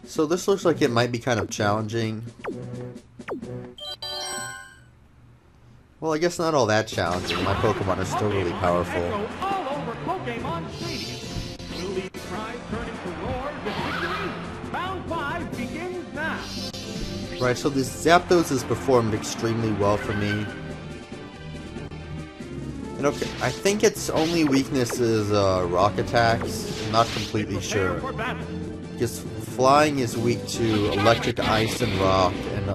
So this looks like it might be kind of challenging. Well, I guess not all that challenging. My Pokemon are still really powerful. Right, so this Zapdos has performed extremely well for me. And okay, I think its only weakness is rock attacks. I'm not completely sure. Because flying is weak to electric, ice, and rock, and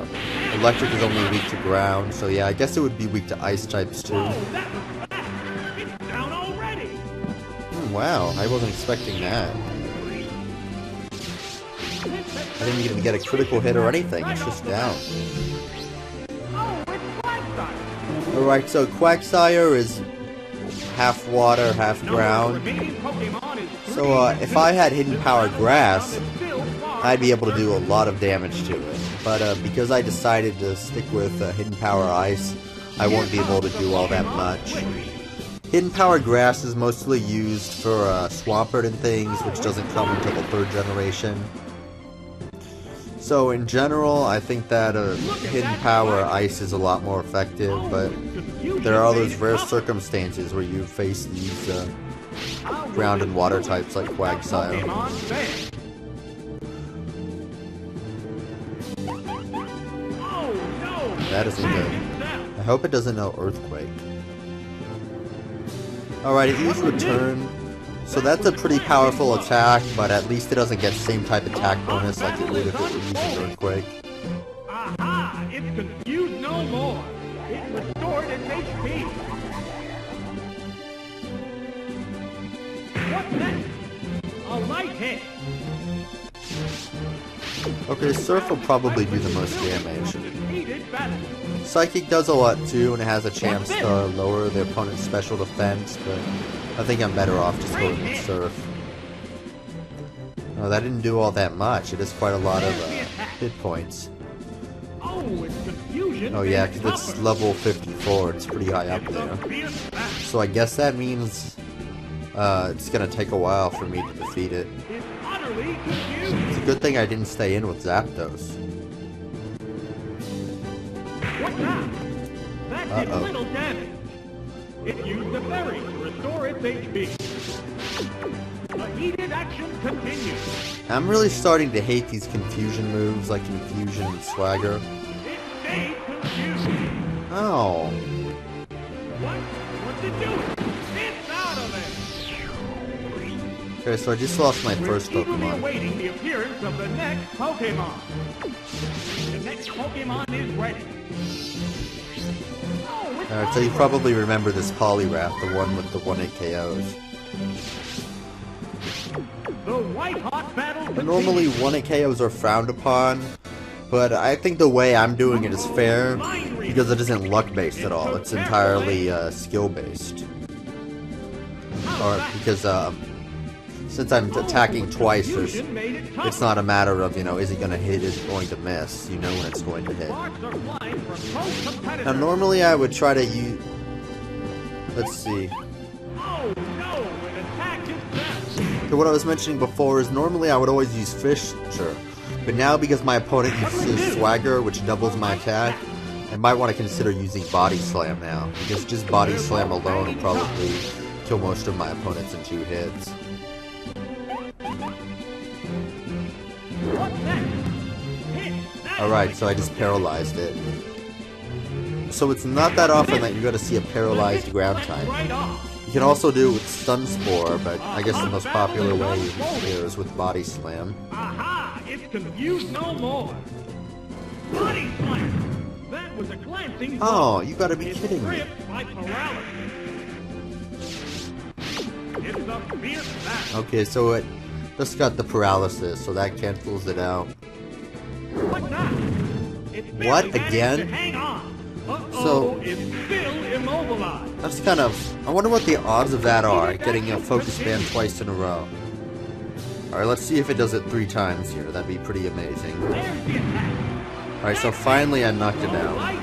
electric is only weak to ground. So yeah, I guess it would be weak to ice types too. Wow, I wasn't expecting that. I didn't even get a critical hit or anything, it's just down. Alright, so Quagsire is half water, half ground. So if I had Hidden Power Grass, I'd be able to do a lot of damage to it. But because I decided to stick with Hidden Power Ice, I won't be able to do all that much. Hidden Power Grass is mostly used for Swampert and things, which doesn't come until the 3rd generation. So in general, I think that Hidden Power Ice is a lot more effective, but there are those rare circumstances where you face these ground and water types like Quagsire. That isn't good. I hope it doesn't know Earthquake. Alright, it used Return. So that's a pretty powerful attack, but at least it doesn't get the same type of attack bonus like it would if it were using Earthquake. Aha! It's confused no more! It restored its HP! What's next? A light hit! Okay, Surf will probably do the most damage. Psychic does a lot too, and it has a chance to lower the opponent's special defense, but I think I'm better off just going with Surf. No, that didn't do all that much. It has quite a lot of hit points. Oh yeah, because it's level 54. It's pretty high up there. So I guess that means it's gonna take a while for me to defeat it. It's a good thing I didn't stay in with Zapdos. Uh-oh. It used the berry to restore its HP. The heated action continues. I'm really starting to hate these confusion moves like Confusion and Swagger. It stayed confused. Oh. What's it doing? It's out of it. Okay, so I just lost my first Pokemon. We're awaiting the appearance of the next Pokemon. The next Pokemon is ready. Alright, so you probably remember this Poliwrath, the one with the 1-hit KOs. The white-hot battle. And normally 1-hit KOs are frowned upon, but I think the way I'm doing it is fair, because it isn't luck-based at all, it's entirely skill-based. Or because, since I'm attacking twice, it's not a matter of, you know, is it going to hit, is it going to miss? You know when it's going to hit. Now, normally I would try to use... Let's see. So what I was mentioning before is normally I would always use Fisher, but now because my opponent uses Swagger, which doubles my attack, I might want to consider using Body Slam now, because just Body Slam alone will probably kill most of my opponents in 2 hits. Alright, so I just paralyzed it. So it's not that often that you're going to see a paralyzed ground type. You can also do it with Stun Spore, but I guess the most popular way here is with Body Slam. Aha! It's confused no more. Body Slam! That was a glancing Oh, you gotta be kidding me. Okay, so it just got the paralysis, so that cancels it out. What? Again? So, that's kind of... I wonder what the odds of that are, getting a Focus Band twice in a row. Alright, let's see if it does it 3 times here. That'd be pretty amazing. Alright, so finally I knocked it out.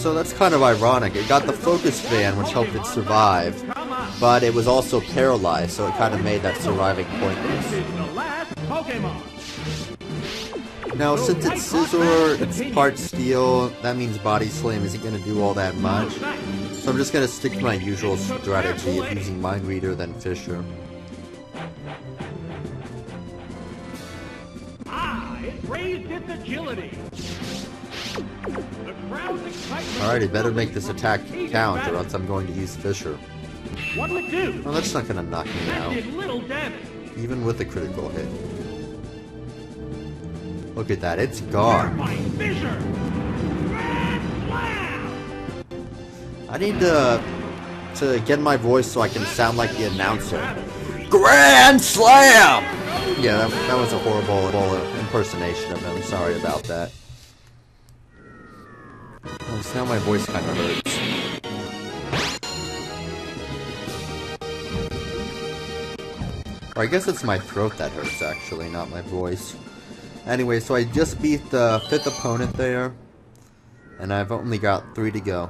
So that's kind of ironic. It got the focus fan, which helped it survive, but it was also paralyzed, so it kind of made that surviving pointless. Now, since it's Scizor, it's part Steel, that means Body Slam isn't going to do all that much. So I'm just going to stick to my usual strategy of using Mind Reader, then Fisher. It raised its agility. Alright, it better make this attack count, or else I'm going to use Fisher. What'll it do? Well, that's not going to knock me out, Little damage. even with a critical hit. Look at that, it's gone. I need to get my voice so I can sound like the announcer. Grand Slam! Yeah, that was a horrible impersonation of him. Sorry about that. Oh, so now my voice kind of hurts. Or I guess it's my throat that hurts, actually, not my voice. Anyway, so I just beat the 5th opponent there, and I've only got 3 to go.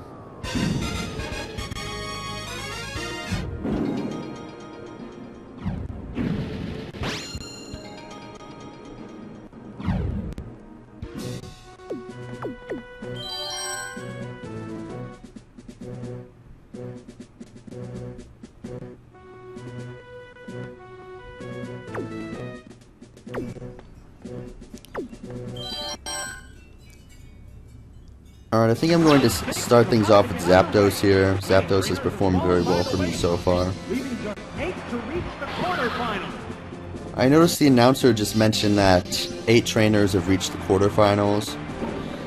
Alright, I think I'm going to start things off with Zapdos here. Zapdos has performed very well for me so far. I noticed the announcer just mentioned that 8 trainers have reached the quarterfinals.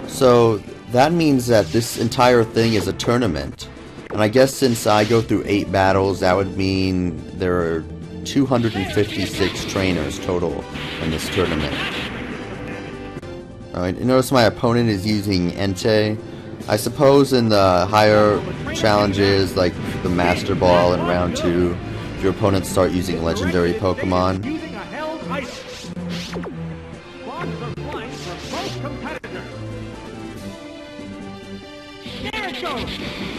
So that means that this entire thing is a tournament. And I guess since I go through 8 battles, that would mean there are 256 trainers total in this tournament. Alright, notice my opponent is using Entei. I suppose in the higher challenges, like the Master Ball in round 2, your opponents start using legendary Pokemon.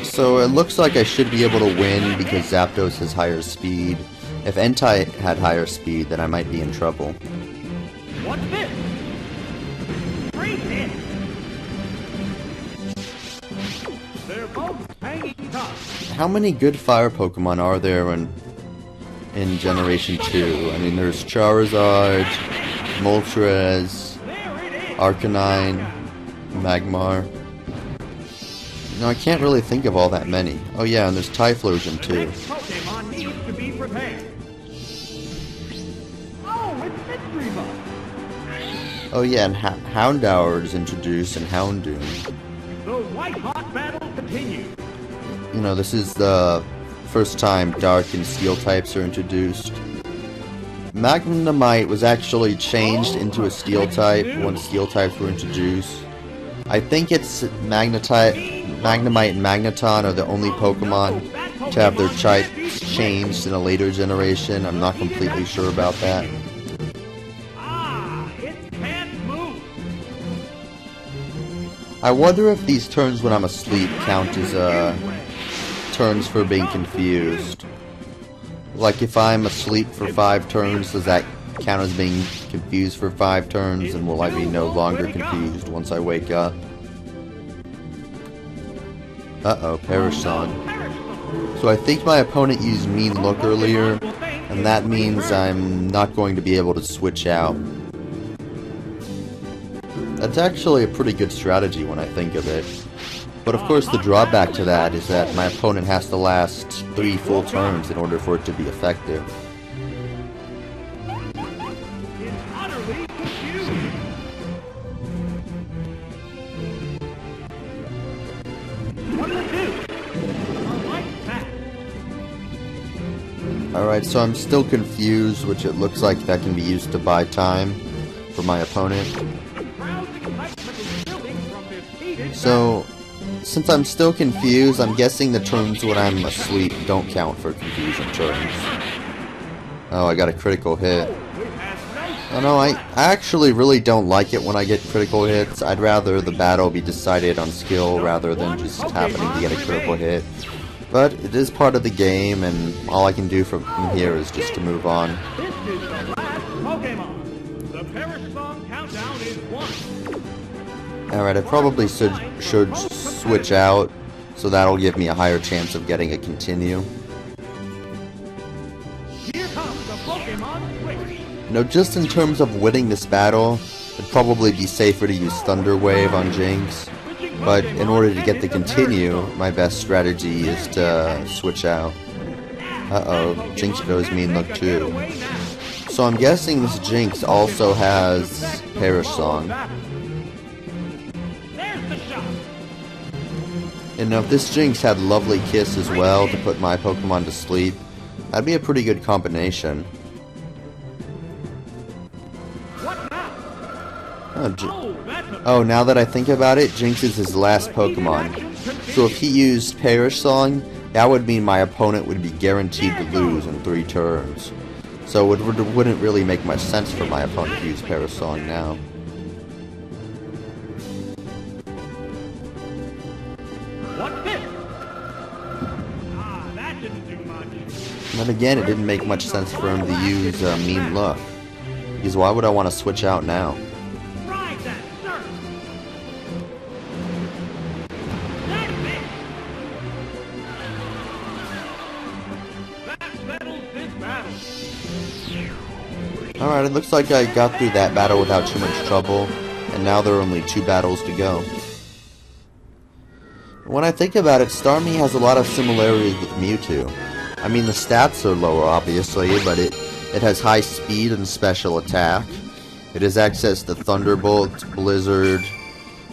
So it looks like I should be able to win because Zapdos has higher speed. If Entei had higher speed, then I might be in trouble. What's this? Great hit! They're both hanging tough. How many good fire Pokemon are there in Generation 2? I mean, there's Charizard, Moltres, Arcanine, Magmar. No, I can't really think of all that many. Oh yeah, and there's Typhlosion too. Pokemon needs to be prepared. Oh, it's Mystery Bug. Oh yeah, and Houndour is introduced, and Houndoom. The white-hot battle continues. You know, this is the first time Dark and Steel types are introduced. Magnemite was actually changed into a Steel type when Steel types were introduced. I think it's Magnemite and Magneton are the only Pokemon to have their types changed in a later generation. I'm not completely sure about that. I wonder if these turns when I'm asleep count as turns for being confused. Like if I'm asleep for 5 turns, does that count as being confused for 5 turns, and will I be no longer confused once I wake up? Uh-oh, Parasong. So I think my opponent used Mean Look earlier, and that means I'm not going to be able to switch out. That's actually a pretty good strategy when I think of it. But of course the drawback to that is that my opponent has to last 3 full turns in order for it to be effective. Alright, so I'm still confused, which it looks like that can be used to buy time for my opponent. So, since I'm still confused, I'm guessing the turns when I'm asleep don't count for confusion turns. Oh, I got a critical hit. I know, I actually really don't like it when I get critical hits. I'd rather the battle be decided on skill rather than just happening to get a critical hit. But it is part of the game, and all I can do from here is just to move on. This is the last Pokemon. The Perish Song countdown is 1. Alright, I probably should switch out, so that'll give me a higher chance of getting a continue. Here comes the Pokemon Switch. Now, just in terms of winning this battle, it'd probably be safer to use Thunder Wave on Jinx. But in order to get the continue, my best strategy is to switch out. Uh-oh, Jinx goes mean look too. So I'm guessing this Jinx also has Perish Song. And now if this Jinx had Lovely Kiss as well to put my Pokemon to sleep, that'd be a pretty good combination. Oh, now that I think about it, Jinx is his last Pokemon. So if he used Perish Song, that would mean my opponent would be guaranteed to lose in 3 turns. So it wouldn't really make much sense for my opponent to use Perish Song now. What's this? Ah, that didn't do much. But again, it didn't make much sense for him to use Mean Look. Because why would I want to switch out now? Alright, it looks like I got through that battle without too much trouble, and now there are only 2 battles to go. When I think about it, Starmie has a lot of similarities with Mewtwo. I mean, the stats are lower, obviously, but it has high speed and special attack. It has access to Thunderbolt, Blizzard,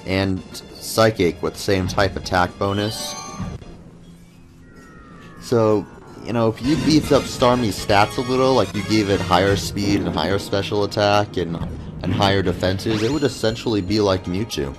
and Psychic with the same type attack bonus. So, you know, if you beefed up Starmie's stats a little, like you gave it higher speed and higher special attack and higher defenses, it would essentially be like Mewtwo.